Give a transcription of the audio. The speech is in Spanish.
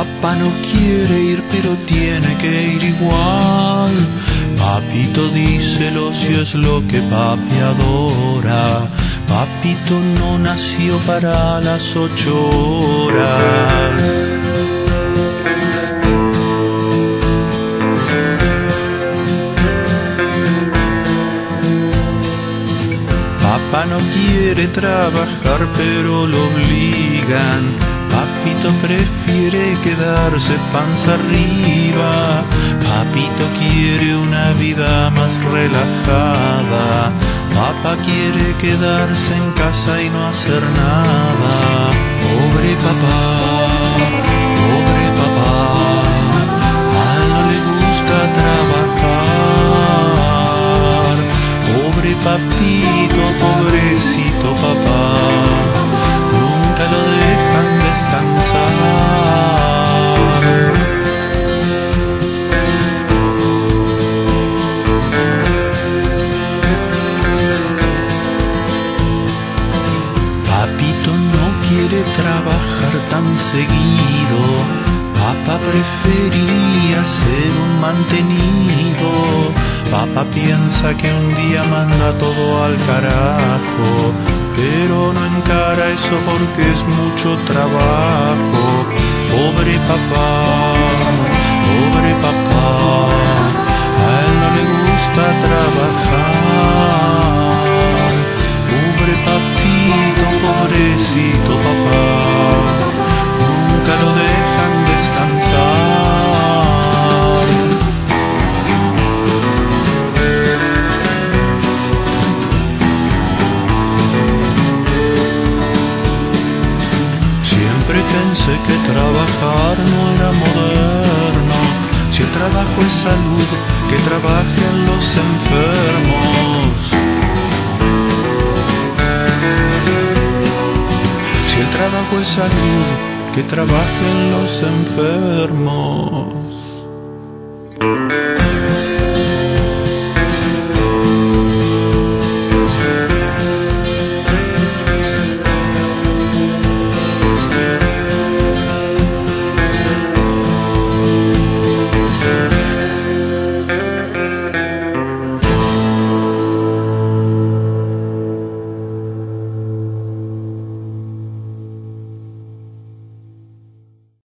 Papá no quiere ir, pero tiene que ir igual. Papito dice si es lo que papi adora. Papito no nació para las 8 horas. Papá no quiere trabajar, pero lo obligan. Papito prefiere quedarse panza arriba. Papito quiere una vida más relajada. Papá quiere quedarse en casa y no hacer nada. Pobre papá, pobre papá. A él no le gusta trabajar. Pobre papito, pobrecito papá. Nunca lo dejan descansar. Papito no quiere trabajar tan seguido. Papá preferiría ser un mantenido. Papá piensa que un día manda todo al carajo, pero no encara eso porque es mucho trabajo. Pobre papá, pobre papá. A él no le gusta trabajar. Pobre papito, pobrecito papá. Nunca lo dejan descansar. Siempre pensé que trabajar no era moderno. Si el trabajo es salud, que trabajen los enfermos. Si el trabajo es salud, que trabajen los enfermos.